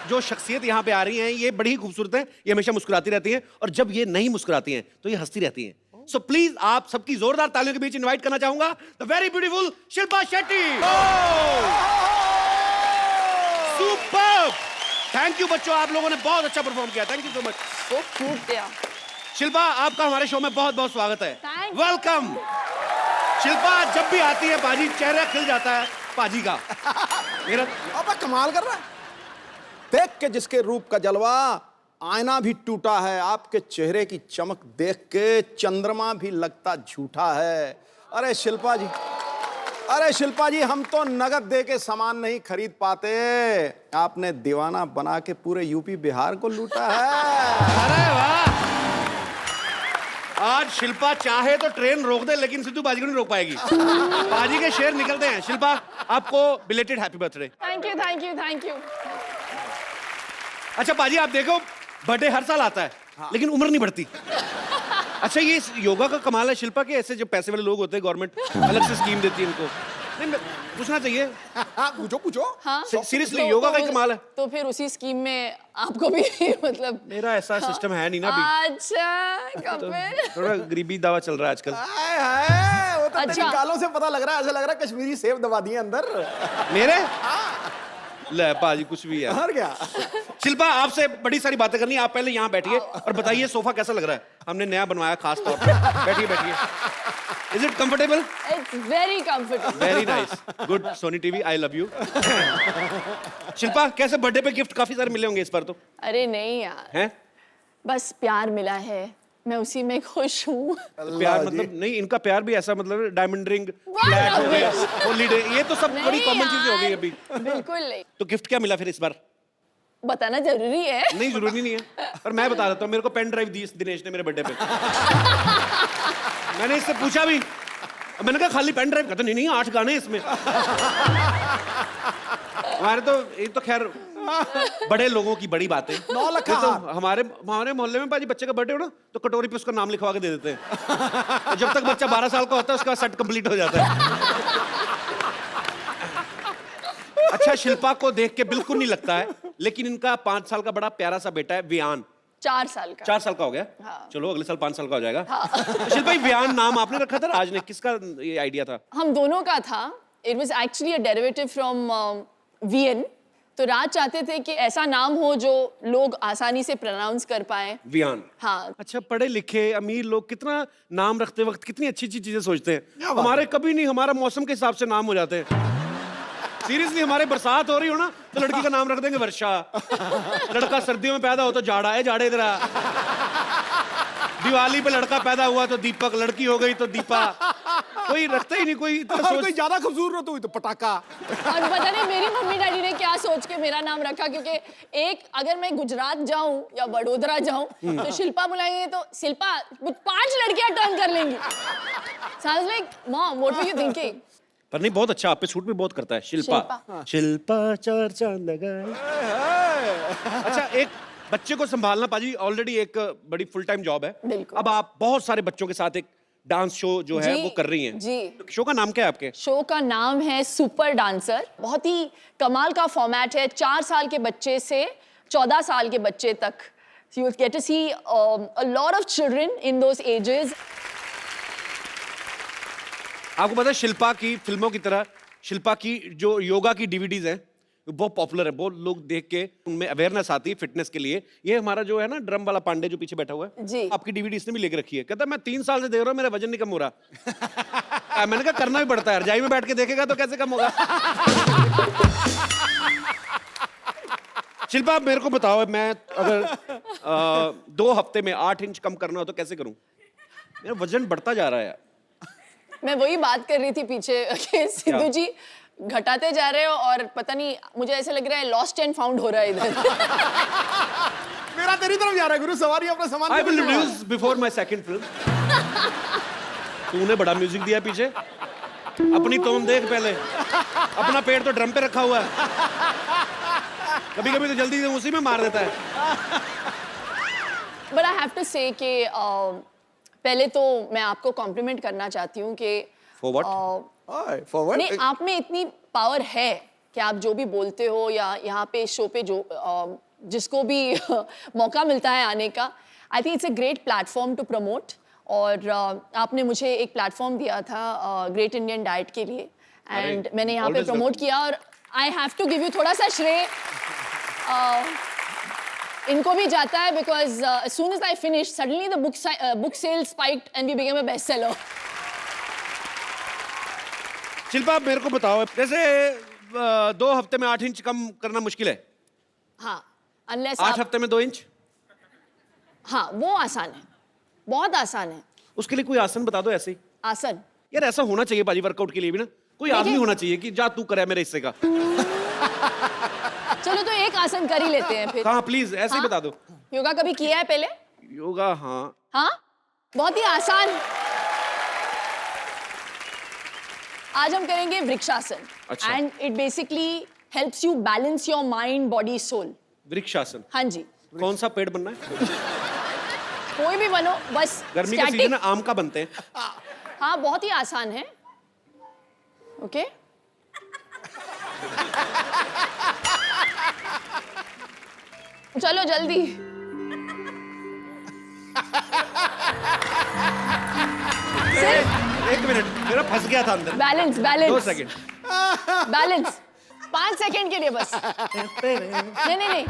जो शख्सियत यहाँ पे आ रही हैं ये बड़ी ही खूबसूरत है, ये हमेशा मुस्कुराती रहती हैं और जब ये नहीं मुस्कुराती हैं तो ये हंसती रहती हैं। सो प्लीज आप सबकी जोरदार तालियों के बीच इनवाइट करना चाहूंगा the very beautiful Shilpa Shetty. Superb! Thank you बच्चों, आप लोगों ने बहुत अच्छा परफॉर्म किया, thank you so much. So cute यार। शिल्पा आपका हमारे शो में बहुत बहुत स्वागत है। Thank you. वेलकम। शिल्पा जब भी आती है पाजी चेहरा खिल जाता है पाजी का। मेरा अब कमाल कर रहा है, देख के जिसके रूप का जलवा आईना भी टूटा है, आपके चेहरे की चमक देख के चंद्रमा भी लगता झूठा है। अरे शिल्पा जी, अरे शिल्पा जी, हम तो नगद दे के सामान नहीं खरीद पाते, आपने दीवाना बना के पूरे यूपी बिहार को लूटा है। अरे वाह! आज शिल्पा चाहे तो ट्रेन रोक दे लेकिन सिद्धू बाजी को नहीं रोक पाएगी। बाजी के शेर निकलते हैं। शिल्पा आपको belated happy birthday. Thank you thank you thank you. अच्छा बाजी आप देखो बर्थडे हर साल आता है लेकिन उम्र नहीं बढ़ती। अच्छा ये योगा का कमाल है शिल्पा के, ऐसे जो पैसे वाले लोग होते हैं गवर्नमेंट अलग से स्कीम देती है इनको। नहीं पूछना चाहिए। पूछो पूछो। हाँ सीरियसली योगा का ही कमाल है। तो फिर उसी स्कीम में आपको भी मतलब मेरा ऐसा सिस्टम है नहीं ना अभी। अच्छा कपिल, थोड़ा गरीबी दावा चल रहा है आजकल। हाय हाय, वो तो अच्छा। तेरी गालों से पता लग रहा है, ऐसा लग रहा है कश्मीरी सेब दबा दिए अंदर। मेरे ले पाजी कुछ भी है। और क्या? शिल्पा आपसे बड़ी सारी बातें करनी है, आप पहले यहाँ बैठिए और बताइए सोफा कैसा लग रहा है, हमने नया बनवाया खास तौर पे। बैठिए बैठिए। Is it comfortable? It's very comfortable. Very nice, good. Sony TV I love you. Shilpa कैसे बर्थडे पे गिफ्ट काफी सारे मिले होंगे इस बार तो? अरे नहीं यार, हैं? बस प्यार मिला है, मैं उसी में खुश हूँ। प्यार मतलब नहीं, इनका प्यार भी ऐसा मतलब डायमंड रिंग, वाह, फ्लैट हो गया, रमेश। हॉलीडे, ये तो सब बड़ी नहीं कॉमन चीजें हो गई यार, अभी। बिल्कुल नहीं। तो गिफ्ट क्या मिला फिर इस बार? बताना जरूरी है? नहीं जरूरी नहीं है, पर मैं बता देता हूँ। मेरे को पेन ड्राइव दी दिनेश ने मेरे बर्थडे पे। मैंने इससे पूछा भी, मैंने कहा खाली पेन ड्राइव? कहता नहीं 8 गाने इसमें। हमारे तो ये तो खैर बड़े लोगों की बड़ी बात है। 9 लाख तो हमारे मोहल्ले में बाजी बच्चे का बर्थडे हो ना तो कटोरी पे उसका नाम लिखवा के दे देते हैं। तो जब तक बच्चा 12 साल का होता है उसका सेट कंप्लीट हो जाता है। अच्छा शिल्पा को देख के बिल्कुल नहीं लगता है, लेकिन इनका 5 साल का बड़ा प्यारा सा बेटा है वियान। 4 साल का। 4 साल का हो गया। हाँ। चलो अगले साल 5 साल का हो जाएगा। हाँ। तो शिल्पा वियान नाम आपने रखा था राज ने, किसका ये आइडिया था? हम दोनों का था। It was actually a derivative from VN. तो राज चाहते थे कि ऐसा नाम हो जो लोग आसानी से प्रोनाउंस कर पाए। वियान। हाँ। अच्छा पढ़े लिखे अमीर लोग कितना नाम रखते वक्त कितनी अच्छी अच्छी चीजें सोचते हैं। हमारे कभी नहीं, हमारा मौसम के हिसाब से नाम हो जाते हैं। सीरियसली हमारे बरसात हो रही हो ना तो लड़की का नाम रख देंगे वर्षा। लड़का सर्दियों में पैदा हो तो जाड़ा है, जाड़े इधर आ। दिवाली पे लड़का पैदा हुआ तो दीपक, लड़की हो गई तो दीपा। कोई रखता ही नहीं कोई। और कोई ज्यादा खूबसूरत हो तो पटाखा। और पता नहीं मेरी मम्मी डैडी ने क्या सोच के मेरा नाम रखा, क्योंकि एक अगर मैं गुजरात जाऊं या वडोदरा जाऊं तो शिल्पा बुलाएंगे तो शिल्पा 5 लड़कियां टर्न कर लेंगी। Sounds like mom, what were you thinking? पर नहीं बहुत अच्छा, आप पे सूट भी बहुत करता है। शिल्पा शिल्पा 4 चांद लगाए। अच्छा एक बच्चे को संभालना पाजी ऑलरेडी एक बड़ी फुल टाइम जॉब है। बिल्कुल। अब आप बहुत सारे बच्चों के साथ एक डांस शो जो है जी, वो कर रही हैं। जी। तो शो का नाम क्या है आपके? शो का नाम है सुपर डांसर। बहुत ही कमाल का फॉर्मेट है। 4 साल के बच्चे से 14 साल के बच्चे तक। So you get to see a lot of children in those ages. आपको पता है शिल्पा की फिल्मों की तरह शिल्पा की जो योगा की डीवीडीज हैं बहुत पॉपुलर है, बहुत लोग देख के उनमें अवेयरनेस आती है फिटनेस के लिए। ये हमारा जो है ना ड्रम वाला पांडे जो पीछे बैठा हुआ है जी। आपकी डीवीडी इसने भी लेके रखी है। कहता है मैं 3 साल से देख रहा हूँ मेरा वजन नहीं कम हो रहा। मैंने कहा करना भी पड़ता है, रजाई में बैठ के देखेगा तो कैसे कम होगा। शिल्पा मेरे को बताओ, मैं अगर 2 हफ्ते में 8 इंच कम करना हो तो कैसे करूं? मेरा वजन बढ़ता जा रहा है। मैं वही बात कर रही थी पीछे कि सिद्धू जी घटाते जा रहे हो और पता नहीं मुझे ऐसा लग रहा है लॉस्ट एंड फाउंड हो रहा है इधर। मेरा तेरी तरफ जा रहा है गुरु, सवारी अपना सामान। I will reduce before my second film. तूने बड़ा म्यूजिक दिया पीछे, अपनी टोन देख पहले। अपना पेड़ तो ड्रम पे रखा हुआ है, कभी कभी तो जल्दी से उसी में मार देता है। बट आई हैव टू से कि पहले तो मैं आपको कॉम्प्लीमेंट करना चाहती हूँ कि For what? फॉरवर्ड। नहीं, आप में इतनी पावर है कि आप जो भी बोलते हो या यहाँ पे शो पे जो जिसको भी मौका मिलता है आने का, I think it's a great platform to promote. और आपने मुझे एक प्लेटफॉर्म दिया था ग्रेट इंडियन डाइट के लिए, एंड मैंने यहाँ पे always प्रमोट किया। और I have to give you थोड़ा सा श्रेय इनको भी जाता है, because as soon as I finished, suddenly the book sales spiked and we became a bestseller. Shilpa आप मेरे को बताओ, जैसे 2 हफ्ते में 8 इंच कम करना मुश्किल है, हाँ, unless 8 हफ्ते में 2 इंच, हाँ वो आसान है, बहुत आसान है। उसके लिए कोई आसन बता दो ऐसे ही। आसन यार ऐसा होना चाहिए बाजी, वर्कआउट के लिए भी ना कोई आदमी होना चाहिए कि जा तू करे मेरे हिस्से का। चलो तो एक आसन कर ही लेते हैं फिर। हाँ प्लीज ऐसे ही हाँ? बता दो। योगा कभी किया है पहले? योगा हाँ। हाँ, बहुत ही आसान। आज हम करेंगे वृक्षासन। अच्छा। And it basically helps you balance your mind, body, soul. Vrikshasana हाँ जी, कौन सा पेड़ बनना है? कोई भी बनो, बस गर्मी का static। सीजन है, आम का बनते हैं। हाँ, बहुत ही आसान है। ओके चलो जल्दी। एक मिनट, मेरा फंस गया था अंदर। Balance 2 balance second. Balance 5 second के लिए बस। नहीं नहीं नहीं,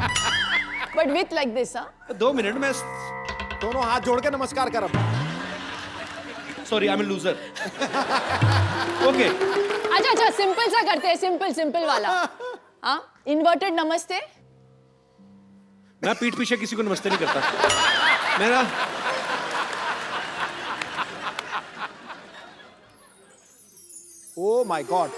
बट विथ लाइक दिस। हाँ 2 मिनट में। दोनों हाथ जोड़ के नमस्कार कर। Sorry I am loser. Okay अच्छा अच्छा, सिंपल सा करते हैं, सिंपल सिंपल वाला। हाँ, इन्वर्टेड नमस्ते। मैं पीठ पीछे किसी को नमस्ते नहीं करता। मेरा ओ माय गॉड,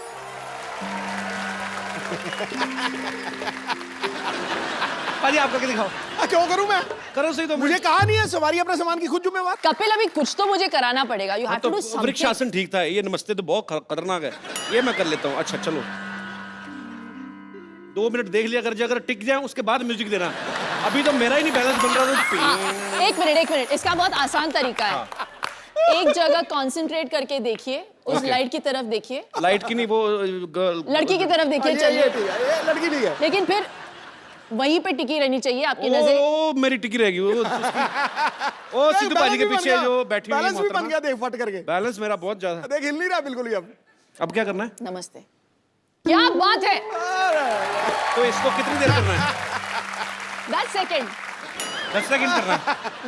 पाजी आप करके दिखाओ। क्यों करूं मैं? करो सही तो। मुझे कहा नहीं है सवारी अपने सामान की खुद जिम्मेवार। कपिल, अभी कुछ तो मुझे कराना पड़ेगा। You have to do something. Vrikshasana ठीक था, ये नमस्ते तो बहुत खतरनाक है, ये मैं कर लेता हूँ। अच्छा चलो 2 मिनट देख लिया, अगर टिक जाए उसके बाद म्यूजिक देना। अभी तो मेरा ही नहीं बैलेंस बन रहा तो। एक मिनट, इसका बहुत आसान तरीका है। एक जगह कंसंट्रेट करके देखिए, उस Okay. लाइट की तरफ देखिए। लाइट की नहीं, वो लड़की की तरफ देखिए। ये चलिए, ठीक है, ये लड़की नहीं है। लेकिन फिर वहीं पे टिकी रहनी चाहिए आपकी नजर। ओ मेरी टिकी रहेगी वो ओ सिद्धू पाजी के पीछे जो बैठी हुई है बैलेंस भी बन मोहतरमा। गया, देख फट करके। बैलेंस मेरा बहुत ज्यादा। देख हिल नहीं रहा बिल्कुल ही अब क्या करना है? नमस्ते, क्या बात है। तो इसको कितनी देर करना है? 10 सेकंड 10 सेकंड करना है।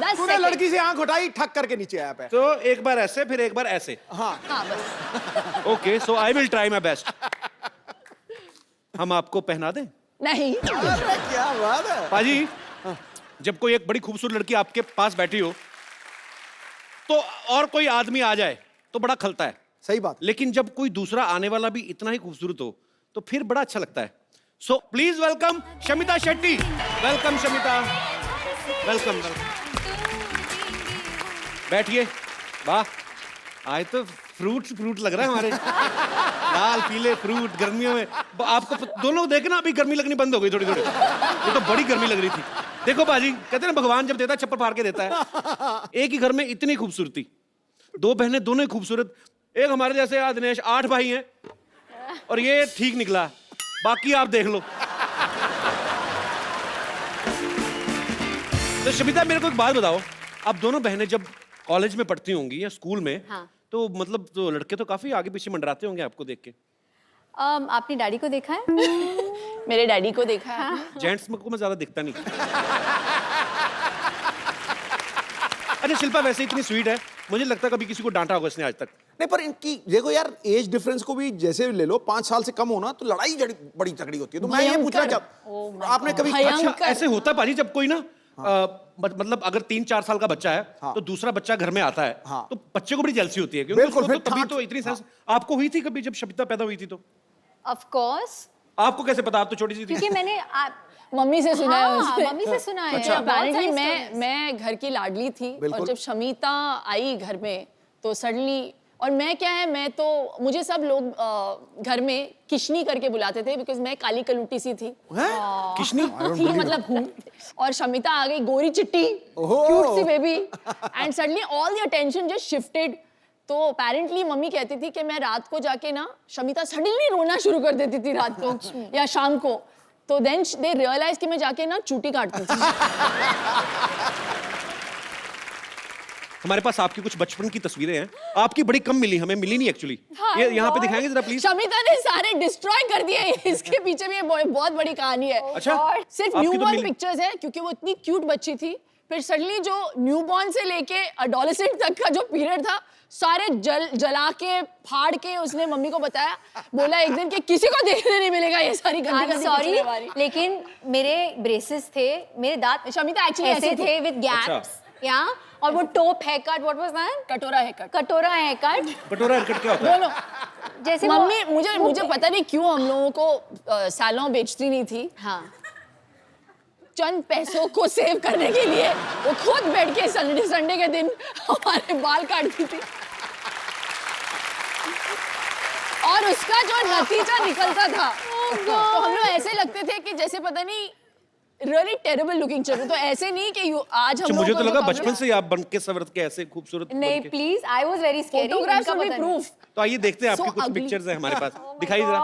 10 तूने सेकंड। लड़की से आंख उठाई, ठक करके नीचे आया पे। तो एक बार ऐसे, फिर एक बार ऐसे। हाँ हाँ बस। Okay so I will try my best. हम आपको पहना दें? नहीं, अरे क्या बात है। पाजी, जब कोई एक बड़ी खूबसूरत लड़की आपके पास बैठी हो तो और कोई आदमी आ जाए तो बड़ा खलता है। सही बात। लेकिन जब कोई दूसरा आने वाला भी इतना ही खूबसूरत हो तो फिर बड़ा अच्छा लगता है। So please welcome Shamita Shetty. Welcome Shamita, welcome. बैठिए। वाह, आज तो फ्रूट लग रहा है हमारे। लाल पीले फ्रूट गर्मियों में। आपको दोनों देखे ना, अभी गर्मी लगनी बंद हो गई थोड़ी थोड़ी। ये तो बड़ी गर्मी लग रही थी। देखो बाजी, कहते हैं ना भगवान जब देता है चप्पल फाड़ के देता है। एक ही घर में इतनी खूबसूरती, 2 बहनें दोनों ही खूबसूरत। एक हमारे जैसे दिनेश 8 भाई हैं और ये ठीक निकला, बाकी आप देख लो। तो शमिता मेरे को एक बात बताओ, आप दोनों बहनें जब कॉलेज में पढ़ती होंगी या स्कूल में, हाँ। तो मतलब तो लड़के तो काफी आगे पीछे मंडराते होंगे आपको देख के। आपने डैडी को देखा है? मेरे डैडी को देखा है। जेंट्स में को मैं ज्यादा दिखता नहीं। अच्छा शिल्पा वैसे इतनी स्वीट है, मुझे लगता है कभी किसी को डांटा होगा इसने आज तक। नहीं पर इनकी देखो यार, एज डिफरेंस को भी जैसे ले लो, 5 साल से कम होना तो लड़ाई बड़ी तगड़ी होती है। तो मैं ये पूछ रहा जब आपने कभी अच्छा ऐसे होता है पाजी, जब कोई ना मतलब अगर 3-4 साल का बच्चा है तो दूसरा बच्चा घर में आता है तो बच्चे को बड़ी जेलसी होती है, क्योंकि बिल्कुल, उसको फिर तो तभी ठाठ- तो इतनी सेंस। आपको हुई थी कभी जब शमिता पैदा हुई थी तो? ऑफ कोर्स, आपको कैसे पता, आप तो छोटी सी थी। क्योंकि मैंने मम्मी से सुना है हाँ, उसने। मम्मी से सुना है। अच्छा, बहुत सारी apparently stories। मैं घर की लाडली थी और बिल्कुल। जब शमिता आई घर में तो सडनली, और मैं क्या है, मैं तो मुझे सब लोग घर में किशनी करके बुलाते थे, बिकॉज मैं काली कलूटी सी थी। किशनी? थी मतलब हूँ। और शमिता आ गई गोरी चिट्टी, ओहो। क्यूट सी baby, and suddenly all the attention just shifted तो अपेरेंटली मम्मी कहती थी कि मैं रात को जाके ना शमिता सडनली रोना शुरू कर देती थी रात को या शाम को, तो देन दे रियलाइज कि मैं जाके ना चूटी काटती थी। हमारे पास आपकी कुछ बचपन की तस्वीरें हैं, आपकी बड़ी कम मिली, हमें मिली नहीं एक्चुअली। ये यहाँ पे दिखाएंगे जरा प्लीज। शमिता ने सारे डिस्ट्रॉय कर दिए, इसके पीछे भी बहुत बड़ी कहानी है। अच्छा, सिर्फ आपकी तो न्यूबॉर्न मिली। पिक्चर्स है क्योंकि वो इतनी क्यूट बच्ची थी, फिर सडनली जो न्यूबॉर्न से लेके एडोलेसेंट तक का जो पीरियड था सारे जला के फाड़ के उसने मम्मी को बताया, बोला एक दिन कि किसी को देखने नहीं मिलेगा ये सारी गंदी सॉरी, लेकिन मेरे ब्रेसेस थे, मेरे दांत शमिता एक्चुअली ऐसे थे विद गैप्स, या और वो top haircut, what was that? कटोरा है कट। कटोरा हेयर कट, कटोरा हेयर कट क्या होता है? दोनों जैसे मम्मी मुझे पता नहीं क्यों हम लोगों को सैलून बेचती नहीं थी। हाँ, चंद पैसों को सेव करने के लिए वो खुद बैठ के संडे के दिन हमारे बाल काटती थी, और उसका जो नतीजा निकलता था तो हम लोग ऐसे लगते थे कि जैसे पता नहीं रियली टेरेबल लुकिंग चाहिए। तो ऐसे नहीं कि आज हम अच्छा, मुझे लोगों तो को लगा जो बचपन से ही आप बन के सवर के ऐसे खूबसूरत नहीं बन के। Please, I was very scary. Photographs will be proof. तो आइए देखते हैं आपकी So कुछ ugly. पिक्चर्स हैं हमारे पास, दिखाइए जरा।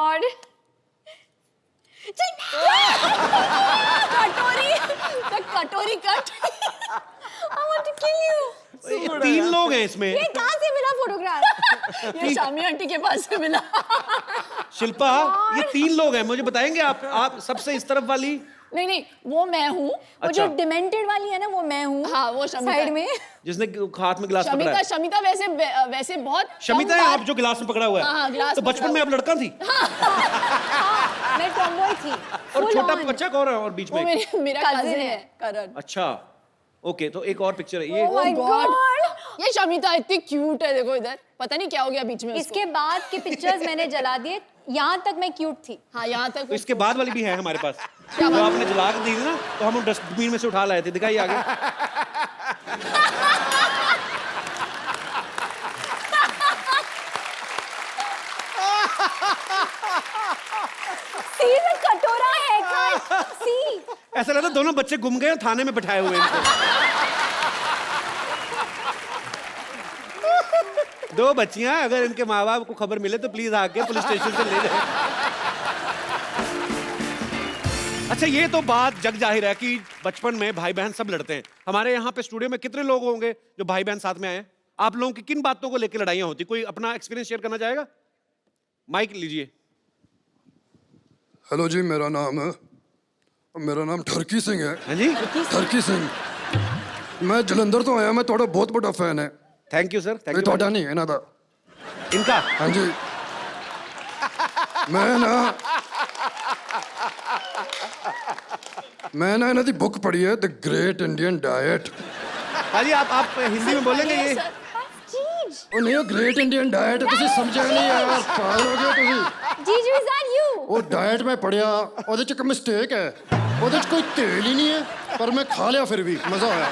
कटोरी, the कटोरी cut. I want to kill you. ये 3 लोग हैं इसमें। ये कहाँ से मिला फोटोग्राफ? ये शामी आंटी के पास से मिला। शिल्पा, ये 3 लोग हैं, मुझे बताएंगे आप सबसे इस तरफ वाली? नहीं वो मैं हूँ। वो जो डिमेंटेड वाली है ना, वो मैं हूँ। हाँ, वो शमिता साइड है। में। जिसने हाथ में गिलास पकड़ा शमिता है। शमिता वैसे बहुत शमिता है आप जो गिलास में पकड़ा हुआ है? हाँ, गिलास तो में बचपन पकड़ा में आप लड़का थी? हाँ, मैं टॉमबॉय थी। और Full छोटा on. बच्चा कौन है और बीच वो में? मेरा Cousin कजिन है। है करण। अच्छा, ओके, तो एक और पिक्चर है ये। Oh my God. ये शमिता इतनी क्यूट है, देखो इधर, पता नहीं क्या हो गया बीच में उसको। इसके बाद के पिक्चर्स मैंने जला दिए, यहाँ तक मैं क्यूट थी। हाँ, यहाँ तक तो इसके बाद वाली भी है हमारे पास। तो आपने जला के दी थी ना, तो हम डस्टबिन में से उठा लाए थे, दिखाइए आगे। See the कटोरा haircut. See. ऐसा लगता है दोनों बच्चे गुम गए और थाने में बैठाए हुए हैं इनको। दो बच्चियां, अगर इनके माँ बाप को खबर मिले तो प्लीज आके पुलिस स्टेशन से ले जाए। अच्छा, ये तो बात जग जाहिर है कि बचपन में भाई बहन सब लड़ते हैं। हमारे यहाँ पे स्टूडियो में कितने लोग होंगे जो भाई बहन साथ में आए हैं? आप लोगों की किन बातों को लेकर लड़ाइयाँ होती? कोई अपना एक्सपीरियंस शेयर करना चाहेगा? माइक लीजिए। हेलो जी, मेरा नाम ठरकी सिंह है। हाँ जी, ठरकी सिंह, मैं जलंधर तो आया, मैं थोड़ा बहुत बड़ा फैन है। थैंक यू सर, थैंक नहीं यू। थोड़ा नहीं है ना था। इनका हाँ जी, मैं ना इन्हों दी बुक पढ़ी है, द ग्रेट इंडियन डाइट। हाँ जी, आप हिंदी में बोलेंगे ये? Jeej. ਉਹ ਨਹੀਂ, ਉਹ ਗ੍ਰੇਟ ਇੰਡੀਅਨ ਡਾਈਟ ਤੁਸੀਂ ਸਮਝਿਆ ਨਹੀਂ ਯਾਰ, ਪਾਗਲ ਹੋ ਗਏ ਤੁਸੀਂ। Jeju, is that you? ਉਹ ਡਾਈਟ ਮੈਂ ਪੜਿਆ, ਉਹਦੇ ਚ ਇੱਕ ਮਿਸਟੇਕ ਹੈ, ਉਹਦੇ ਚ ਕੋਈ ਤੇਲ ਹੀ ਨਹੀਂ ਹੈ, ਪਰ ਮੈਂ ਖਾ ਲਿਆ ਫਿਰ ਵੀ ਮਜ਼ਾ ਆਇਆ।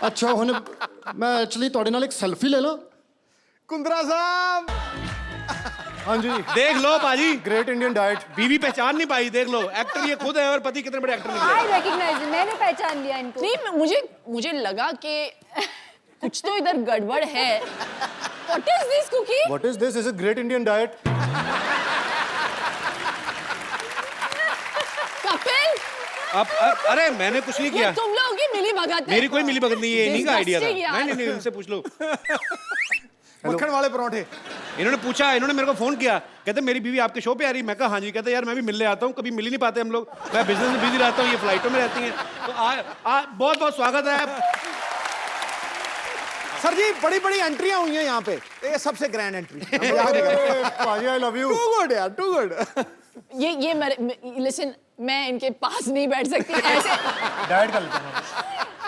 ਅੱਛਾ, ਹੁਣ ਮੈਂ ਐਕਚੁਅਲੀ ਤੁਹਾਡੇ ਨਾਲ ਇੱਕ ਸੈਲਫੀ ਲੈ ਲਾਂ? कुंद्रा साहब। हाँ जी, देख लो पाजी, ग्रेट इंडियन डाइट। बीवी पहचान नहीं पाई, देख लो, एक्टर ये खुद है और पति कितने बड़े एक्टर निकले। I recognize it. मैंने पहचान लिया इनको। नहीं, मुझे लगा कि कुछ तो इधर गड़बड़ है। What is this cookie? What is this? Is a great Indian diet. Kapil, अरे मैंने कुछ नहीं ये किया, तुम लोगों की मिली भगत है। मेरी कोई मिली भगत नहीं है, इन्हीं का आइडिया था। Disgusting यार। नहीं, इनसे पूछ लो। मक्खन वाले पराठे। इन्होंने पूछा, इन्होंने मेरे को फोन किया, कहते मेरी बीवी आपके शो पे आ रही। मैं कहा हाँ जी। कहते यार मैं भी मिलने आता हूँ, कभी मिल ही नहीं पाते हम लोग, मैं बिजनेस में बिजी रहता हूँ, ये फ्लाइटों में रहती हैं। तो बहुत बहुत स्वागत है। सर जी, बड़ी बड़ी एंट्रियां हुई हैं यहाँ पे, ये सबसे ग्रैंड एंट्री। पाजी I love you. Too good यार, टू गुड। ये लिसन, मैं इनके पास नहीं बैठ सकती ऐसे। डाइट कर लेते हैं।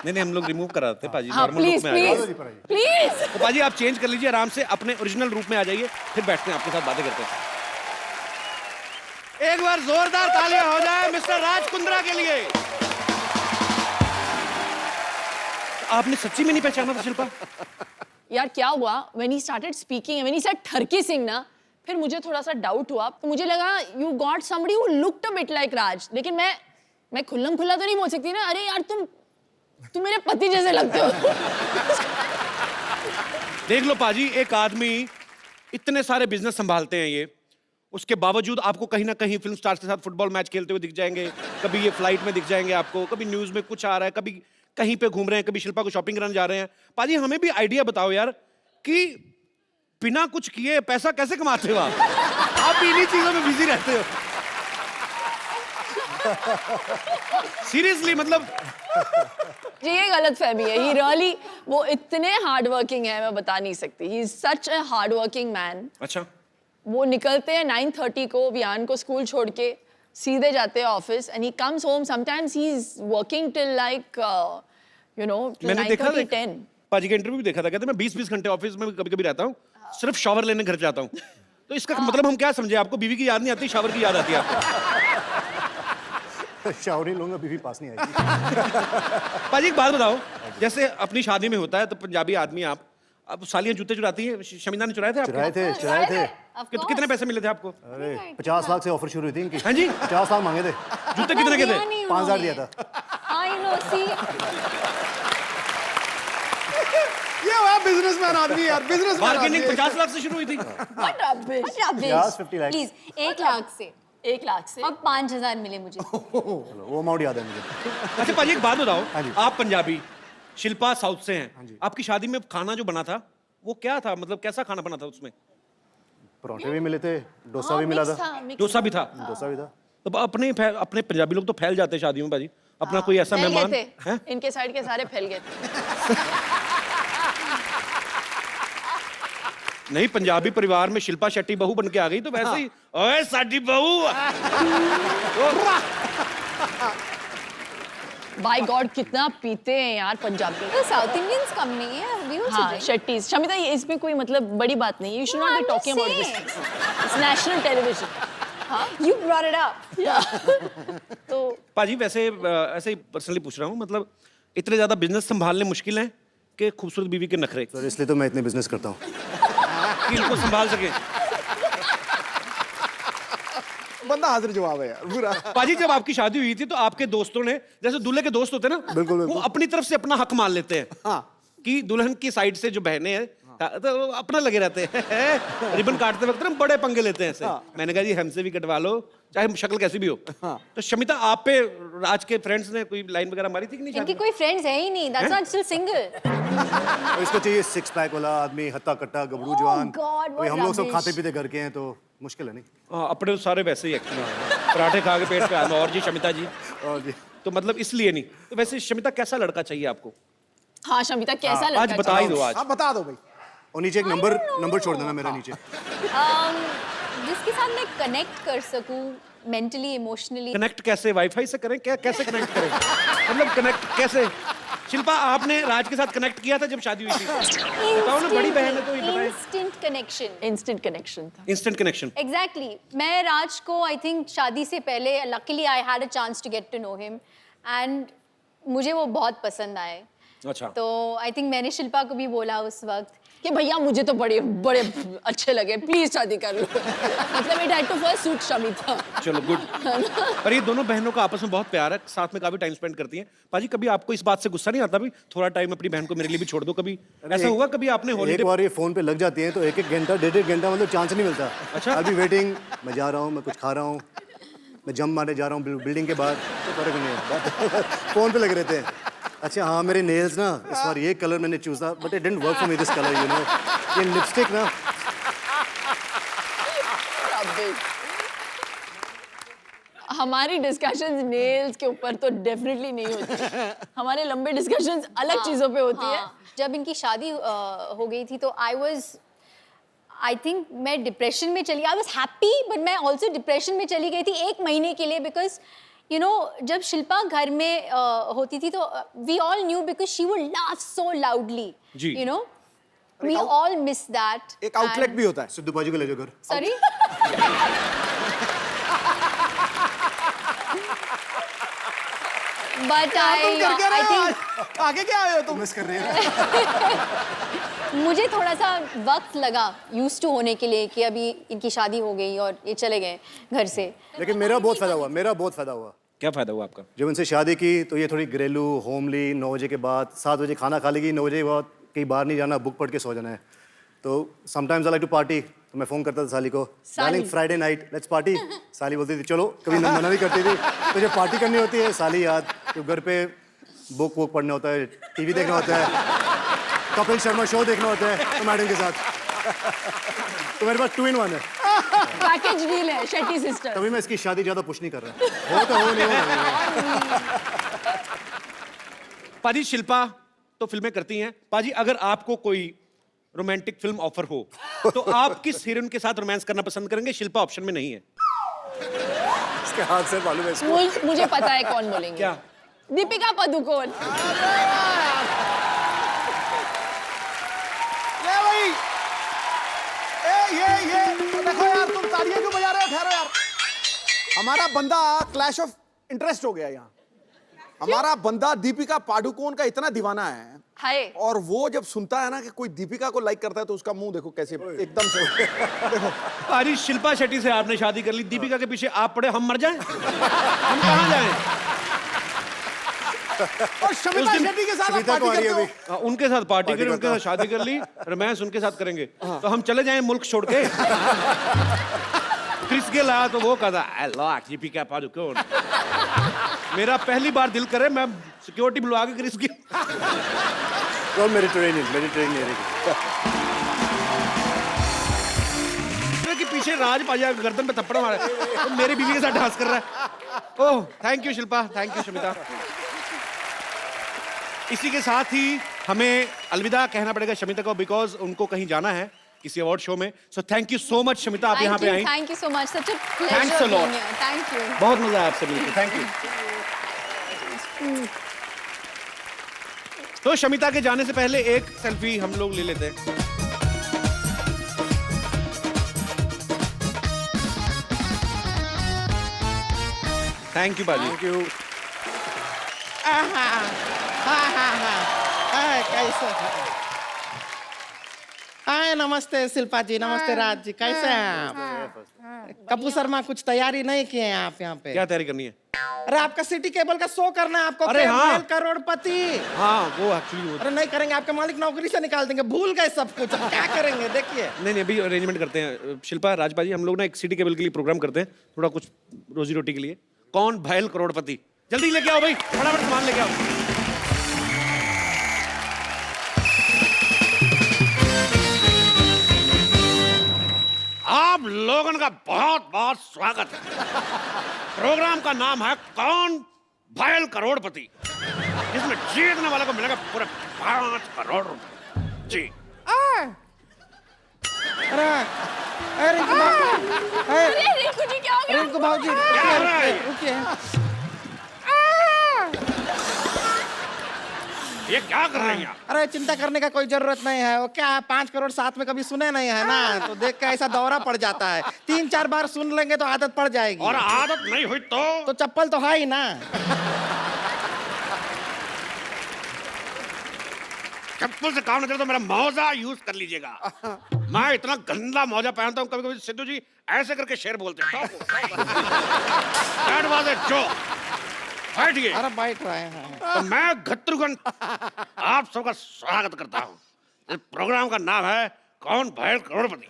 नहीं, हम लोग रिमूव कराते हैं पाजी, हाँ, नॉर्मल प्लीज रूप में आ जाइए। Please please. तो पाजी आप चेंज कर लीजिए आराम से, अपने ओरिजिनल रूप में आ जाइए, फिर बैठते हैं आपके साथ बातें करते हैं। एक बार जोरदार तालियां हो जाए मिस्टर राज कुंद्रा के लिए। आपने सच्ची में नहीं पहचाना था शिल्पा? यार क्या हुआ, when he started speaking, when he said ठरकी Singh ना, फिर मुझे थोड़ा सा डाउट हुआ। तो मुझे लगा you got somebody who looked a bit like राज, लेकिन मैं खुल्लम खुल्ला तो नहीं बोल सकती ना, अरे यार तुम मेरे पति जैसे लगते हो। देख लो पाजी, एक आदमी इतने सारे बिजनेस संभालते हैं ये, उसके बावजूद आपको कहीं ना कहीं फिल्म स्टार्स के साथ फुटबॉल मैच खेलते हुए दिख जाएंगे, कभी ये फ्लाइट में दिख जाएंगे आपको, कभी न्यूज में कुछ आ रहा है, कभी कहीं पे घूम रहे हैं, कभी शिल्पा को शॉपिंग कराने जा रहे हैं। पाजी हमें भी आइडिया बताओ यार कि बिना कुछ किए पैसा कैसे कमाते हो आप भी इन्हीं चीजों में बिजी रहते हो। सीरियसली मतलब जी ये गलत फहमी है। ही रियली वो इतने हार्ड वर्किंग है, मैं बता नहीं सकती। He is such a hard working man. अच्छा, वो निकलते हैं 9:30 को वियान को स्कूल छोड़ के, सीधे जाते हैं office and he comes home sometimes he is working till like you know मैंने देखा 9:30-10। पाजी का इंटरव्यू भी देखा था, कहते मैं 20-20 घंटे ऑफिस में कभी कभी रहता हूँ, सिर्फ शावर लेने घर जाता हूँ। तो इसका मतलब हम क्या समझे, आपको बीवी की याद नहीं आती, शावर की याद आती है आपको? शावर ही लूंगा, बीवी पास नहीं आएगी। पाजी एक बात बताओ, जैसे अपनी शादी में होता है तो पंजाबी आदमी आप, अब सालियां जूते चुराती हैं, शमीना ने चुराए थे आपके? चुराए थे। कितने पैसे मिले थे आपको? अरे 50 लाख से ऑफर शुरू हुई थी इनकी। हाँ जी, 50 लाख मांगे थे, जूते कितने के थे? 5000 दिया था। आई नो सी ये हुआ बिजनेसमैन आदमी यार, बिजनेसमैन बार्गेनिंग 50 लाख से शुरू हुई थी। What rubbish! 50 lakh. Please 1 lakh से 1 लाख से और 5000 मिले मुझे। चलो वो अमाउंट याद है मुझे। अच्छा पाजी एक बात बताओ, हाँ जी। आप पंजाबी, शिल्पा साउथ से हैं, जी। आपकी शादी में खाना जो बना था वो क्या था, मतलब कैसा खाना बना था उसमें? पराठे भी मिले थे, डोसा भी मिला था। डोसा भी था। डोसा भी था। तो अपने पंजाबी लोग तो फैल जाते हैं शादियों में पाजी, अपना कोई ऐसा फैल मेहमान गए हैं? थे, इनके साइड के सारे फैल गए थे। नहीं, पंजाबी परिवार में शिल्पा शेट्टी बहू बन के आ गई तो वैसे ही ओए साडी बहू। बाय गॉड कितना पीते हैं यार पंजाबी। तो साउथ इंडियंस कम नहीं है, we also हाँ drink. शेट्टीज। शमिता ये इसमें कोई मतलब बड़ी बात नहीं है, you should not be I'm just talking about this, saying. It's national television. You brought it up. तो पाजी वैसे ऐसे ही पर्सनली पूछ रहा हूँ, मतलब इतने ज्यादा बिजनेस संभालने मुश्किल है कि खूबसूरत बीवी के नखरे सर इसलिए तो मैं इतने बिजनेस करता हूँ। कि इनको संभाल सके। बंदा हाजिर जवाब है यार पूरा। पाजी जब आपकी शादी हुई थी तो आपके दोस्तों ने, जैसे दूल्हे के दोस्त होते हैं ना, बिल्कुल, वो अपनी तरफ से अपना हक मान लेते हैं हाँ। कि दुल्हन की साइड से जो बहनें हैं तो वो अपना लगे रहते हैं। रिबन काटते वक्त ना बड़े पंगे लेते हैं ऐसे। मैंने कहा जी हमसे भी कटवा लो, चाहे शक्ल कैसी भी हो। तो शमिता आप पे राज के फ्रेंड्स ने कोई लाइन वगैरह मारी थी कि नहीं शादी इनकी में? कोई फ्रेंड्स है ही नहीं, that's not still single. और इसको चाहिए 6 पैक वाला आदमी, हत्ता कट्टा गबरू जवान। God, what भाई हम लोग सब rubbish. खाते पीते घर के हैं तो मुश्किल है नहीं। हाँ, अपने तो सारे वैसे ही एक्चुअली, पराठे खा के पेट पे आना। और जी शमिता जी, और जी तो मतलब इसलिए नहीं। तो वैसे शमिता कैसा लड़का चाहिए आपको? हाँ शमिता कैसा आज लड़का बता ही दो आज। आप बता दो भाई। और नीचे एक नंबर छोड़ देना मेरा नीचे। जिसके साथ मैं कनेक्ट कर सकूं मेंटली, इमोशनली। कनेक्ट कैसे, वाईफाई से करें क्या, कैसे कनेक्ट करें? मतलब कनेक्ट कैसे? शिल्पा आपने राज के साथ कनेक्ट किया था जब शादी हुई थी? बताओ ना, बड़ी बहन है तो ये बताएं। Instant connection. इंस्टेंट कनेक्शन था। Instant connection. एग्जैक्टली मैं राज को आई थिंक शादी से पहले luckily I had a chance to get to know him and मुझे वो बहुत पसंद आए। अच्छा, तो आई थिंक मैंने शिल्पा को भी बोला उस वक्त कि भैया मुझे तो बड़े बड़े अच्छे लगे, प्लीज शादी कर लो। मतलब it had to first suit Shamita. चलो गुड। पर ये दोनों बहनों का आपस में बहुत प्यार है, साथ में काफी टाइम स्पेंड करती हैं। पाजी कभी आपको इस बात से गुस्सा नहीं आता भी थोड़ा टाइम अपनी बहन को मेरे लिए भी छोड़ दो? कभी ऐसा हुआ कभी आपने एक हॉलीडे? बार ये फोन पे लग जाती हैं तो 1-1 घंटा 1.5 घंटा मतलब चांस नहीं मिलता। अच्छा। अभी वेटिंग, मैं जा रहा हूँ, मैं कुछ खा रहा हूँ, मैं जंप मारने जा रहा हूँ बिल्डिंग के बाहर, तो फर्क नहीं है। फोन पे लगे रहते हैं। अच्छा हाँ, मेरे नेल्स ना इस बार ये कलर मैंने चूज़ा but it didn't work for me this colour, you know. ये लिपस्टिक ना हमारी डिस्कशंस नेल्स के ऊपर तो डेफिनेटली नहीं होती। हमारे लंबे डिस्कशंस अलग चीजों पे होती है। जब इनकी शादी हो गई थी तो आई थिंक मैं डिप्रेशन में चली, आई वॉज हैप्पी बट मैं ऑल्सो डिप्रेशन में चली गई थी 1 महीने के लिए बिकॉज यू नो जब शिल्पा घर में होती थी तो we all knew because she would laugh so loudly, जी। You know we all miss that. एक आउटलेट भी होता है। सिद्धू बाजी को ले जाओ घर। सॉरी बट आई थिंक आगे क्या आए हो तुम? मिस कर रही है। मुझे थोड़ा सा वक्त लगा यूज टू होने के लिए कि अभी इनकी शादी हो गई और ये चले गए घर से। लेकिन मेरा बहुत फायदा हुआ, मेरा बहुत फायदा हुआ। क्या फायदा हुआ आपका? जब इनसे शादी की तो ये थोड़ी घरेलू, होमली, 9 बजे के बाद 7 बजे खाना खा लेगी, 9 बजे के बाद कहीं बाहर नहीं जाना, बुक पढ़ के सो जाना है। तो sometimes I like to party, तो मैं फोन करता था साली को, darling Friday night let's party. साली बोलती थी चलो, कभी मना भी करती थी। तो जब पार्टी करनी होती है साली याद, तो घर पे बुक वुक पढ़ना होता है, टीवी देखना होता है, कपिल शर्मा शो देखना होता है तो मैडम के साथ। तो मेरे पास 2 in 1 है। पैकेज डील है शेट्टी सिस्टर। तभी मैं इसकी शादी ज्यादा पुश नहीं कर रहा। हो तो हो, नहीं हो। पाजी शिल्पा तो फिल्में करती हैं। पाजी अगर आपको कोई रोमांटिक फिल्म ऑफर हो तो आप किस हीरोइन के साथ रोमांस करना पसंद करेंगे? शिल्पा ऑप्शन में नहीं है। इसके हाथ से मालूम है इसको। मुझे पता है कौन बोलेंगे। क्या? दीपिका पादुकोण। ये भाई, ये देखो यार, तुम तालियां क्यों बजा रहे हो? ठहरो यार, हमारा बंदा क्लैश ऑफ इंटरेस्ट हो गया यहाँ। हमारा बंदा दीपिका पादुकोण का इतना दीवाना है, हाय। और वो जब सुनता है ना कि कोई दीपिका को लाइक करता है तो उसका मुंह देखो कैसे एकदम से देखो। पाजी शिल्पा शेट्टी से आपने शादी कर ली, दीपिका के पीछे आप पड़े, हम मर जाएं? हम कहाँ जाएं? और शमिता शेट्टी के साथ आप पार्टी करते हो? हाँ, उनके साथ पार्टी करें, उनके साथ शादी कर ली, रोमांस उनके साथ करेंगे। तो हम चले जाएं मुल्क छोड़ के? क्रिस गेल आया तो वो कहता आई लाइक दीपिका पादुकोण। मेरा पहली बार दिल करे मैं सिक्योरिटी बुलवा के क्रिस गेल। मेडिटेरेनियन के पीछे राज पाजा गर्दन पे थप्पड़ मारा तो मेरी बीवी के साथ डांस कर रहा है। Oh thank you Shilpa, thank you Shamita. इसी के साथ ही हमें अलविदा कहना पड़ेगा शमिता को, बिकॉज उनको कहीं जाना है किसी अवार्ड शो में। So thank you so much Shamita, आप यहाँ पे आई। Thank you so much, such a Thanks a pleasure lot. Being here. Thank you. बहुत मजा आया आपसे मिलकर, थैंक यू। तो शमिता के जाने से पहले एक सेल्फी हम लोग ले लेते हैं। थैंक यू बाजी। Thank you. हाय नमस्ते शिल्पा जी, नमस्ते राज जी, कैसे हैं आप? कपूर शर्मा कुछ तैयारी नहीं किए हैं आप यहाँ पे? क्या तैयारी करनी है? अरे आपका सिटी केबल का शो करना है आपको। अरे हाँ। करोड़पति। हाँ वो एक्चुअली अरे नहीं करेंगे, आपके मालिक नौकरी से निकाल देंगे, भूल गए सब कुछ। अब क्या करेंगे देखिए। नहीं अभी अरेंजमेंट करते हैं। शिल्पा राजपा जी, हम लोग ना एक सिटी केबल के लिए प्रोग्राम करते हैं, थोड़ा कुछ रोजी रोटी के लिए। कौन भैल करोड़पति? जल्दी लेके आओ भाई, फटाफट सामान लेके आओ। आप लोगों का बहुत बहुत स्वागत है। प्रोग्राम का नाम है कौन भैल करोड़पति, जिसमें जीतने वाले को मिलेगा पूरे 5 करोड़ रुपए। जी अरे रिंकू जी क्या हो गया? रिंकू भाजी क्या हो रहा है? रुकिए। ये क्या कर रही हैं आप? अरे चिंता करने का कोई जरूरत नहीं है। वो क्या है, 5 करोड़ साथ में कभी सुने नहीं है ना, तो देख के ऐसा दौरा पड़ जाता है। 3-4 बार सुन लेंगे तो आदत पड़ जाएगी। और आदत नहीं हुई तो चप्पल तो है ही ना। चप्पल से काम नहीं चलता तो मेरा मौजा यूज कर लीजिएगा। मैं इतना गंदा मौजा पहनता हूँ, कभी कभी सिद्धू जी ऐसे करके शेर बोलते हैं। That was a joke. बैठिए। अरे बैठ रहे हैं। तो मैं घत्रुघन आप सबका स्वागत करता हूँ। इस प्रोग्राम का नाम है कौन भैल करोड़पति।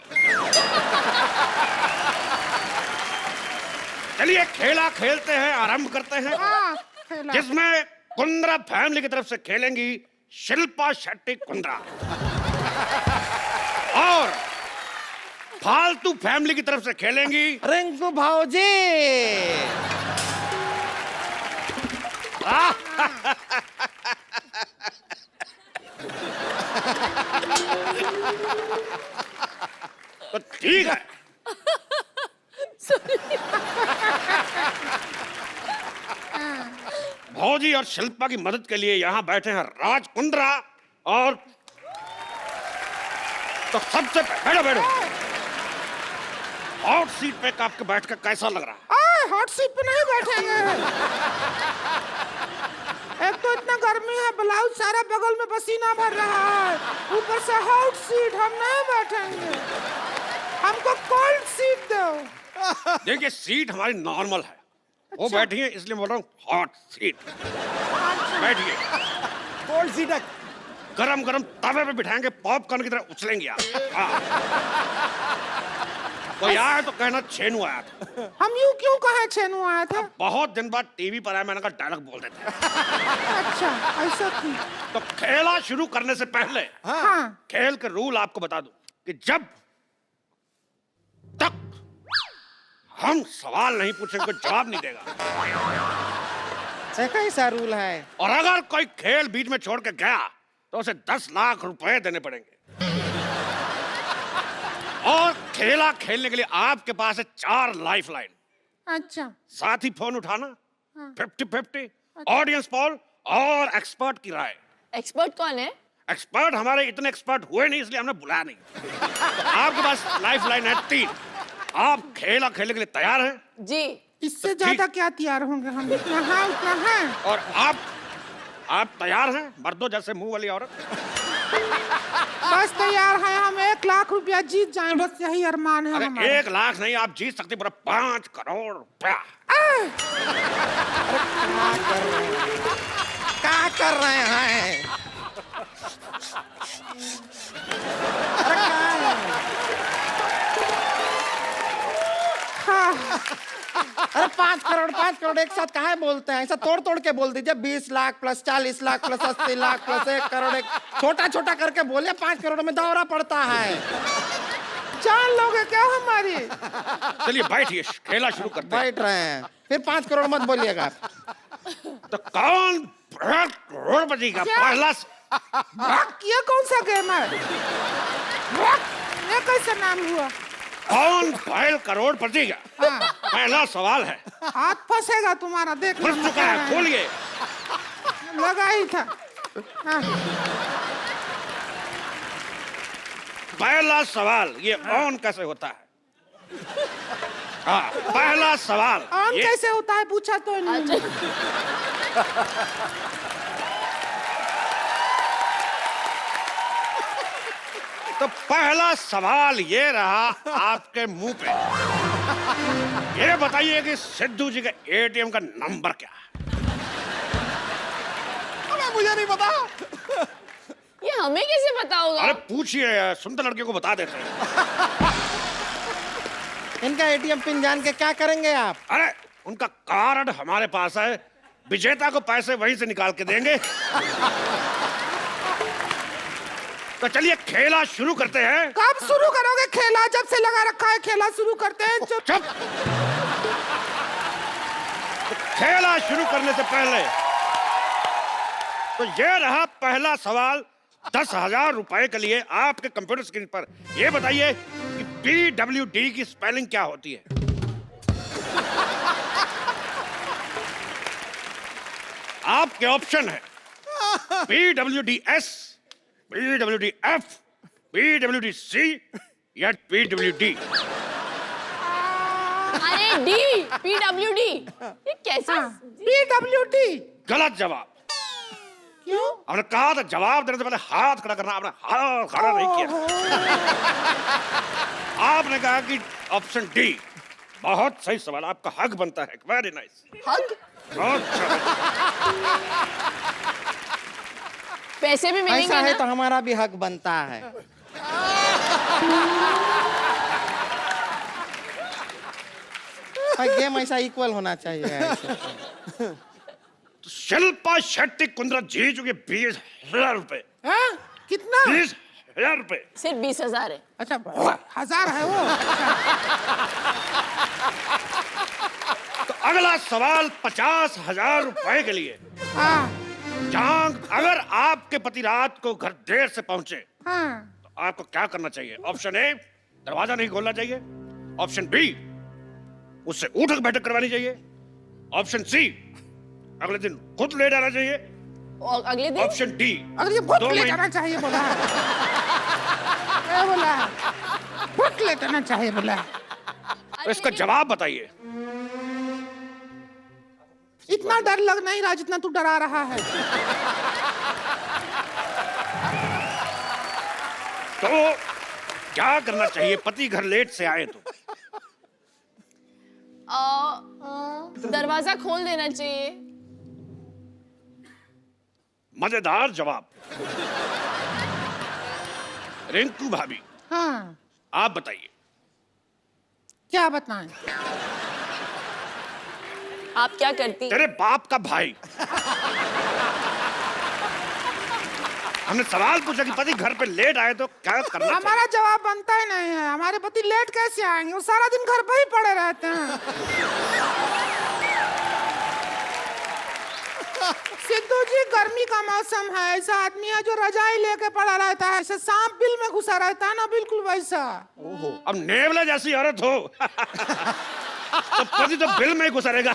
चलिए खेला खेलते हैं, आरंभ करते हैं, जिसमें कुंद्रा फैमिली की तरफ से खेलेंगी शिल्पा शेट्टी कुंद्रा, और फालतू फैमिली की तरफ से खेलेंगी रिंकू भाजी। तो ठीक है। भौजी और शिल्पा की मदद के लिए यहाँ बैठे हैं राज कुंद्रा, और तो सबसे बैठो बैठो। हॉट सीट पे आपके बैठ कर कैसा लग रहा है? हॉट सीट पे नहीं बैठेंगे। एक तो इतना गर्मी है, ब्लाउज सारा बगल में पसीना भर रहा है, ऊपर से हॉट सीट, हम नहीं बैठेंगे। हमको कोल्ड सीट दो। देखिए सीट हमारी नॉर्मल है, वो बैठी है इसलिए बोल रहा हूँ हॉट सीट। बैठिए। कोल्ड सीट है। गरम गरम तवे पे बिठाएंगे, पॉपकॉर्न की तरह उछलेंगे आप। हाँ। कोई आया तो कहना छेनू आया था। हम यूं क्यों कहे छेनू आया था? बहुत दिन बाद टीवी पर आया, मैंने कहा डायलॉग बोल देते हैं। अच्छा ऐसा थी। तो खेला शुरू करने से पहले हाँ खेल के रूल आपको बता दूं कि जब तक हम सवाल नहीं पूछेंगे कोई जवाब नहीं देगा। कैसा रूल है? और अगर कोई खेल बीच में छोड़ के गया तो उसे 10 लाख रुपए देने पड़ेंगे। और खेला खेलने के लिए आपके पास है 4 लाइफलाइन। अच्छा साथ ही फोन उठाना, 50-50, ऑडियंस पोल और एक्सपर्ट की राय। एक्सपर्ट कौन है? एक्सपर्ट हमारे इतने एक्सपर्ट हुए नहीं इसलिए हमने बुलाया नहीं। तो आपके पास लाइफलाइन है 3। आप खेला खेलने के लिए तैयार हैं? जी। इससे ज्यादा क्या तैयार होंगे हम? इतना है उतना है। और आप तैयार हैं मर्दों जैसे मुंह वाली औरत? बस तैयार है, हम 1 लाख रुपया जीत जाएं, बस यही अरमान है अरे हमारा। 1 लाख नहीं, आप जीत सकते पूरा 5 करोड़ रुपया। क्या कर रहे हैं? अरे 5 करोड़ एक साथ काहे बोलते हैं? ऐसा तोड़ तोड़ के बोल दीजिए। 20 lakh plus 40 lakh plus 80 lakh plus 1 crore. एक छोटा छोटा करके बोलिए। 5 करोड़ में दौरा पड़ता है। जान लोगे क्या हमारी? चलिए बैठिए, खेला शुरू करते हैं। बैठ रहे हैं, फिर 5 करोड़ मत बोलिएगा। तो कौन करोड़पति का क्या? पहला ये कौन सा गेम है? ये कैसा नाम हुआ? कौन पहल करोड़पति का पहला सवाल है। हाथ फंसेगा तुम्हारा, देख फंस चुका है, खोलिए। लगा ही था। हाँ। पहला सवाल, ये ऑन कैसे होता है? हाँ, पहला सवाल ऑन ये कैसे होता है पूछा तो नहीं। तो पहला सवाल ये रहा आपके मुंह पे। ये बताइए कि सिद्धू जी का एटीएम का नंबर क्या है? अबे मुझे नहीं पता। ये हमें कैसे पता होगा? अरे पूछिए, सुंदर लड़कियों को बता देते हैं। इनका एटीएम पिन जान के क्या करेंगे आप? अरे उनका कार्ड हमारे पास है, विजेता को पैसे वहीं से निकाल के देंगे। तो चलिए खेला शुरू करते हैं। कब शुरू करोगे खेला? जब से लगा रखा है खेला शुरू करते हैं। चुप। खेला शुरू करने से पहले तो ये रहा पहला सवाल 10,000 रुपए के लिए आपके कंप्यूटर स्क्रीन पर। ये बताइए कि PWD की स्पेलिंग क्या होती है? आपके ऑप्शन है PWDS, PWDF, PWDC या PWD। अरे डी, PWD। ये कैसा? PWD। गलत जवाब। क्यों? हमने कहा था जवाब देने से पहले हाथ खड़ा करना, आपने हाथ खड़ा नहीं किया। आपने कहा कि ऑप्शन डी। बहुत सही सवाल, आपका हक बनता है। Very nice. हक? बहुत अच्छा। पैसे भी मिलेंगे ऐसा है ना? तो हमारा भी हक बनता है। गेम ऐसा इक्वल होना चाहिए। तो शिल्पा शेट्टी कुंद्रा जीत चुके 20,000 रुपए। हाँ? कितना? 20,000 रुपए। सिर्फ 20,000 है। अच्छा 1000 है वो। तो अगला सवाल 50,000 रुपए के लिए। हाँ जहां अगर आपके पति रात को घर देर से पहुंचे हाँ। तो आपको क्या करना चाहिए? ऑप्शन ए, दरवाजा नहीं खोलना चाहिए। ऑप्शन बी, उससे उठक बैठक करवानी चाहिए। ऑप्शन सी, अगले दिन खुद ले जाना चाहिए। और अगले दिन? ऑप्शन डी, अगर ये बहुत 2 ले महीने। जाना चाहिए बोला है। क्या बोला है? बहुत ले जाना चाहिए बोला है। तो इसका जवाब बताइए। इतना डर लग नहीं रहा जितना तू डरा रहा है। तो क्या करना चाहिए पति घर लेट से आए तो? दरवाजा खोल देना चाहिए। मजेदार जवाब। रिंकू भाभी, हाँ, आप बताइए। क्या बताएं? आप क्या करती? तेरे बाप का भाई। हमने सवाल पूछा कि पति घर पे लेट आए तो क्या करना चाहिए? हमारा जवाब बनता ही नहीं है। हमारे पति लेट कैसे आएंगे? वो सारा दिन घर पे ही पड़े रहते हैं। सिद्धू जी, गर्मी का मौसम है, ऐसा आदमी है जो रजाई लेके पड़ा रहता है, ऐसे सांप बिल में घुसा रहता है ना, बिल्कुल वैसा। अब नेवला जैसी औरत हो तो पति तो बिल में ही घुसा रहेगा।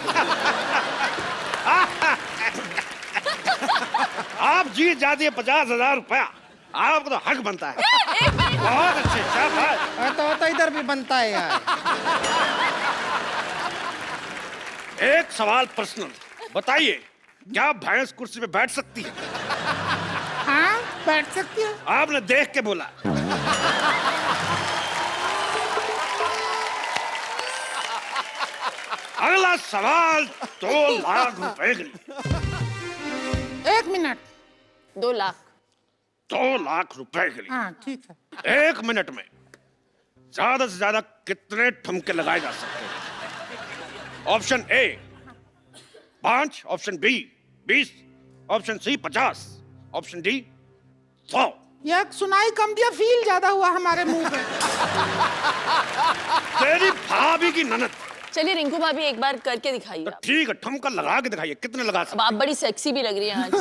आप जीत जाती है 50,000 रुपया, आपको तो हक बनता है। बहुत अच्छे, शाबाश। तो इधर भी बनता है यार। एक सवाल पर्सनल, बताइए क्या भैंस कुर्सी पे बैठ सकती है? हाँ, बैठ सकती है। आपने देख के बोला। अगला सवाल 2 लाख रुपए के लिए। 1 मिनट। 2 लाख। 2 लाख रुपए के लिए। हाँ, ठीक है। 1 मिनट में ज्यादा से ज्यादा कितने ठुमके लगाए जा सकते हैं? Option A 5, option B 20, option C 50, option D 100। ये सुनाई कम दिया, फील ज्यादा हुआ हमारे मुंह पे। तेरी भाभी की ननद। चलिए रिंकू भाभी एक बार करके दिखाइए तो आप। ठीक है, ठुमका लगा के दिखाइए, कितने लगा अब सकते? आप बड़ी सेक्सी भी लग रही हैं आज।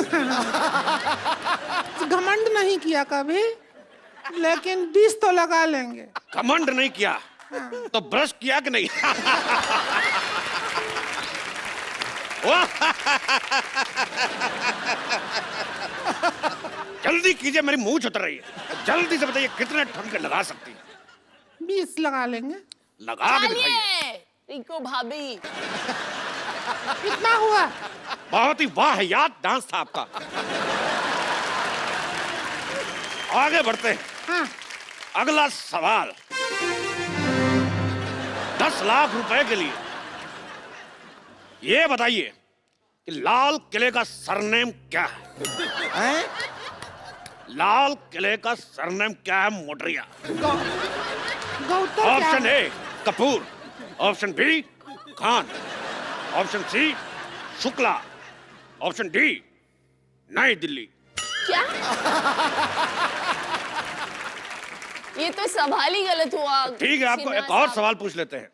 घमंड नहीं किया कभी, लेकिन 20 तो लगा लेंगे। घमंड नहीं किया तो ब्रश किया कि नहीं? जल्दी कीजिए, मेरी मुंह उतर रही है। जल्दी से बताइए कितने ठुमके लगा सकती है? 20 लगा लेंगे। लगा के दिखाइए। चलिए रिंकू भाभी। कितना हुआ? बहुत ही वाहियात डांस था आपका। आगे बढ़ते हैं। हाँ, अगला सवाल 10 लाख रुपए के लिए। ये बताइए कि लाल किले का सरनेम क्या है? लाल किले का सरनेम क्या है Motariya? Gautam option A Kapoor, option B Khan, option C Shukla, option D New Delhi. क्या? ये तो सवाल ही गलत हुआ। ठीक है, आपको एक और सवाल पूछ लेते हैं।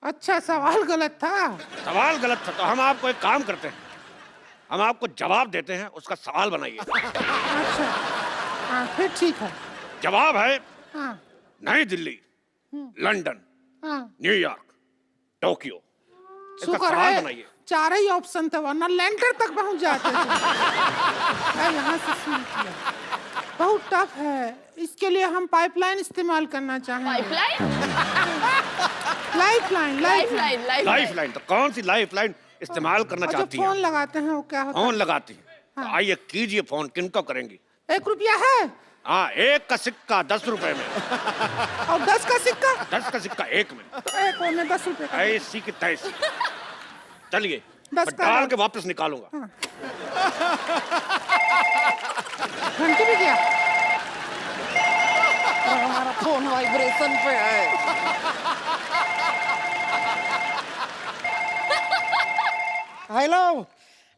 अच्छा, सवाल गलत था। सवाल गलत था तो हम आपको एक काम करते हैं, हम आपको जवाब देते हैं, उसका सवाल बनाइए। अच्छा, हाँ, फिर ठीक है। जवाब है हाँ, नई दिल्ली, लंदन, हाँ, न्यूयॉर्क, टोक्यो। इसका शुक्र सवाल है बनाइए। 4 ही ऑप्शन थे, वरना लैंडर तक पहुंच जाते थे। मैं यहाँ से शुरू किया। बहुत टफ है, इसके लिए हम पाइपलाइन इस्तेमाल करना चाहेंगे। पाइपलाइन? लाइफलाइन। लाइफलाइन। लाइफलाइन? तो कौन सी लाइफलाइन इस्तेमाल करना और जो चाहती फोन हैं? लगाते हैं वो क्या होता फोन लगाती हैं? तो हाँ। आइए कीजिए फोन, किनको करेंगी? है? 1 रुपया है हाँ, 1 का सिक्का 10 रुपए में, और 10 का सिक्का। 10 का सिक्का 1 में। तो 1 और में 10 रुपए का। ऐसी की तैसी। चलिए 10 मैं का डाल है। के वापस निकालूंगा। घंटी भी गया। और हमारा फोन वाइब्रेशन पे है। हेलो,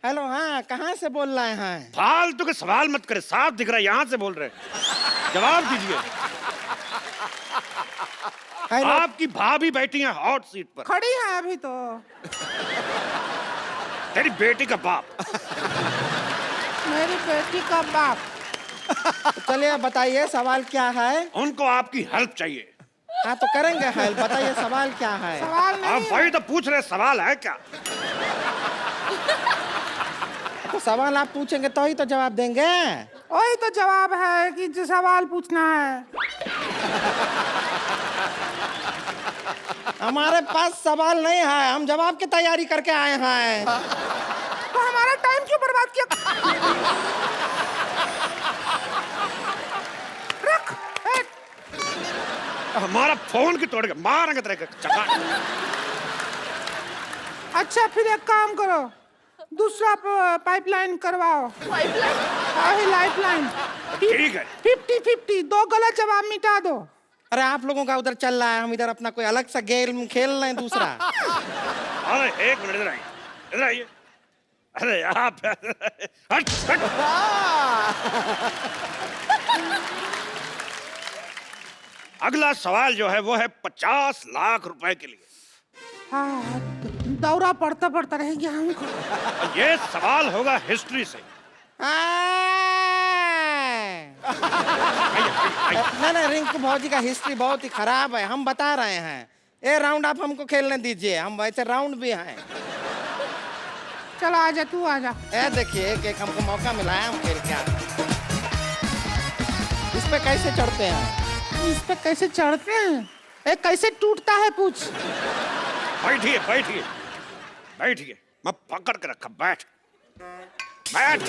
हेलो, हाँ, कहाँ से बोल रहे हैं? फालतू के सवाल मत करे, साफ दिख रहा है यहाँ से बोल रहे हैं। जवाब दीजिए। हेलो, आपकी भाभी बैठी है हॉट सीट पर, खड़ी है अभी तो। तेरी बेटी का बाप। मेरी बेटी का बाप। चलिए बताइए सवाल क्या है? उनको आपकी हेल्प चाहिए। हाँ, तो करेंगे हेल्प। बताइए सवाल क्या है? सवाल आप वही तो पूछ रहे, सवाल है क्या? तो सवाल आप पूछेंगे तो ही तो जवाब देंगे। वही तो जवाब है कि जो सवाल पूछना है। हमारे पास सवाल नहीं है, हम जवाब की तैयारी करके आए हैं। तो हमारा टाइम क्यों बर्बाद किया? रख, हमारा फोन की तोड़ के मारेंगे तेरे के चका। अच्छा, फिर एक काम करो, दूसरा पाइपलाइन करवाओ। Pipeline lifeline. ठीक है। 50-50, 2 गलत जवाब मिटा दो। अरे आप लोगों का उधर चल रहा है, हम इधर अपना कोई अलग सा गेम खेल रहे हैं दूसरा। अरे एक मिनट, इधर आइए, इधर आइए। अरे आप हट हट। अगला सवाल जो है वो है 50 लाख रुपए के लिए। हाँ, दौरा पड़ता पड़ता रह गया हमको। और ये सवाल होगा हिस्ट्री से। नहीं, रिंकू भौजी का हिस्ट्री बहुत ही खराब है, हम बता रहे हैं। ये राउंड आप हमको खेलने दीजिए, हम वैसे राउंड भी हैं। चलो आजा, तू आजा। ए देखिए, एक हमको मौका मिला है, हम खेल के आते हैं। इस पे कैसे चढ़ते हैं? इस पे कैसे चढ़ते हैं? ए कैसे टूटता है पूछ। बैठिए बैठिए बैठिए, मैं पकड़ के रखा, बैठ बैठ।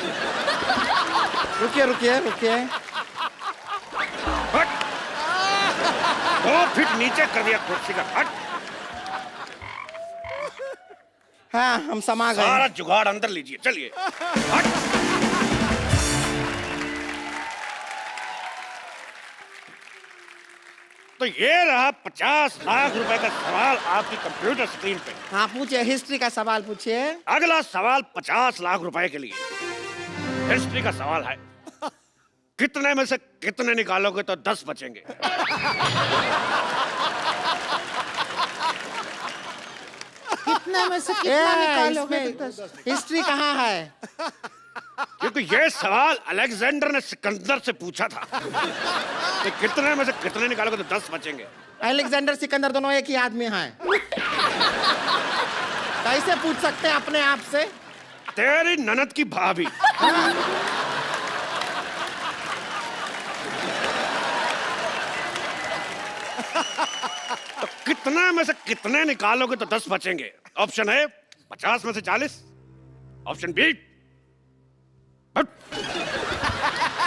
रुकिए रुकिए रुकिए। हट। 2 फीट नीचे कर दिया कुर्सी का। हट। हाँ, हम समा गए। सारा जुगाड़ अंदर लीजिए, चलिए। हट। तो ये रहा 50 लाख रुपए का सवाल आपकी कंप्यूटर स्क्रीन पे। हाँ पूछिए, हिस्ट्री का सवाल पूछिए। अगला सवाल 50 लाख रुपए के लिए हिस्ट्री का सवाल है। कितने में से कितने निकालोगे तो 10 बचेंगे? कितने में से कितना निकालोगे तो 10? हिस्ट्री कहाँ है? क्योंकि ये सवाल अलेक्जेंडर ने सिकंदर से पूछा था कि कितने में से कितने निकालोगे तो 10 बचेंगे। अलेक्जेंडर सिकंदर दोनों एक ही आदमी हैं। कैसे पूछ सकते हैं अपने आप से? तेरी ननद की भाभी। तो कितने में से कितने निकालोगे तो 10 बचेंगे? ऑप्शन है 50 में से 40, ऑप्शन बी।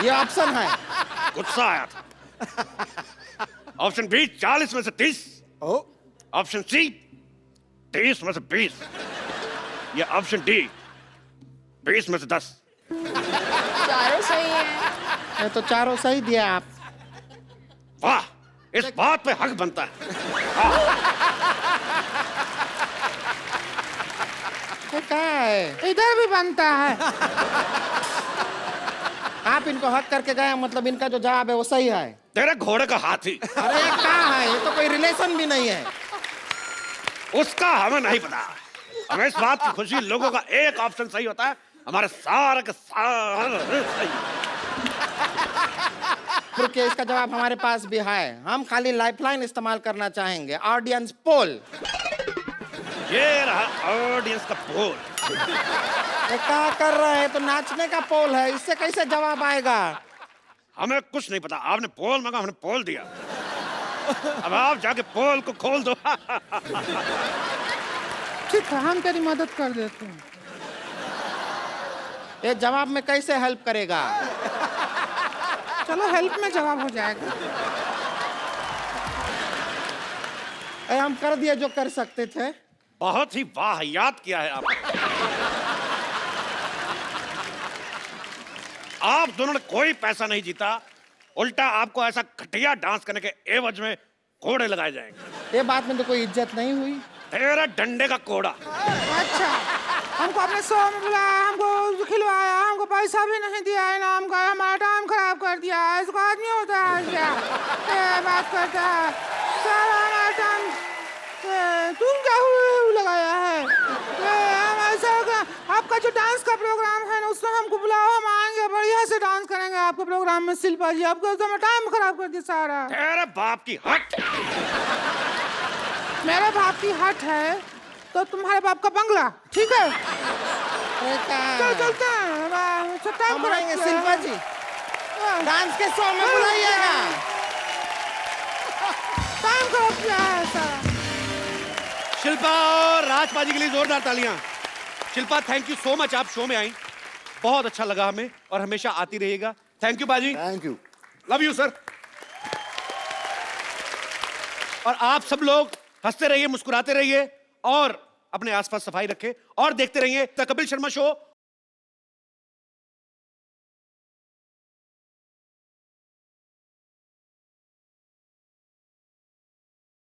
ये ऑप्शन है। गुस्सा आया था। ऑप्शन बी 40 में से 30, ऑप्शन सी 30 में से 20, या ऑप्शन डी 20 में से 10। चारों सही है। ये तो चारों सही दिया आप। वाह, इस बात पे हक बनता है। ये क्या है? इधर भी बनता है। आप इनको हक करके गए, मतलब इनका जो जवाब है वो सही है। तेरे घोड़े का हाथी। अरे ये क्या है? ये तो कोई रिलेशन भी नहीं है। उसका हमें नहीं पता। हमें इस बात की खुशी, लोगों का एक ऑप्शन सही होता है, हमारे सारे के सारे सही। रुकिए, इसका जवाब हमारे पास भी है। हम खाली लाइफलाइन इस्तेमाल करना चाहेंगे। Audience poll. ये रहा ऑडियंस का पोल। ये क्या कर रहे हैं? तो नाचने का पोल है, इससे कैसे जवाब आएगा? हमें कुछ नहीं पता, आपने पोल मांगा, हमने पोल दिया। अब आप जाके पोल को खोल दो। ठीक है, हम तेरी मदद कर देते हैं। ये जवाब में कैसे हेल्प करेगा? चलो हेल्प में जवाब हो जाएगा। हम कर दिए जो कर सकते थे। बहुत ही वाहियात किया है आपने। आप दोनों ने कोई पैसा नहीं जीता, उल्टा आपको ऐसा घटिया डांस करने के एवज में कोड़े लगाए जाएंगे। ये बात में तो कोई इज्जत नहीं हुई। तेरा डंडे का कोड़ा। अच्छा, हमको अपने शो में बुलाया, हमको खिलवाया, हमको पैसा भी नहीं दिया, इनाम का, हमारा टाइम खराब कर दिया। इसको आदमी होता है क्या? बात करता है सारा हमारा टाइम। तुम क्या लगाया है? हम ऐसा आपका जो डांस का प्रोग्राम है ना, उसमें हमको बुलाओ, हम आएंगे, बढ़िया से डांस करेंगे आपके प्रोग्राम में। शिल्पा जी, आपको तो टाइम खराब कर दिया सारा। तेरे बाप की हट। मेरे बाप की हट है तो तुम्हारे बाप का बंगला, ठीक है? चल चलते हैं, शिल्पा जी डांस के शो में बुलाइएगा। टाइम खराब किया है सारा। शिल्पा और राजबाजी के लिए जोरदार तालियां। Shilpa, thank you so much, आप शो में आई, बहुत अच्छा लगा हमें, और हमेशा आती रहिएगा। थैंक यू बाजी। Thank you. Love you sir. और आप सब लोग हंसते रहिए, मुस्कुराते रहिए, और अपने आसपास सफाई रखें और देखते रहिए द कपिल शर्मा शो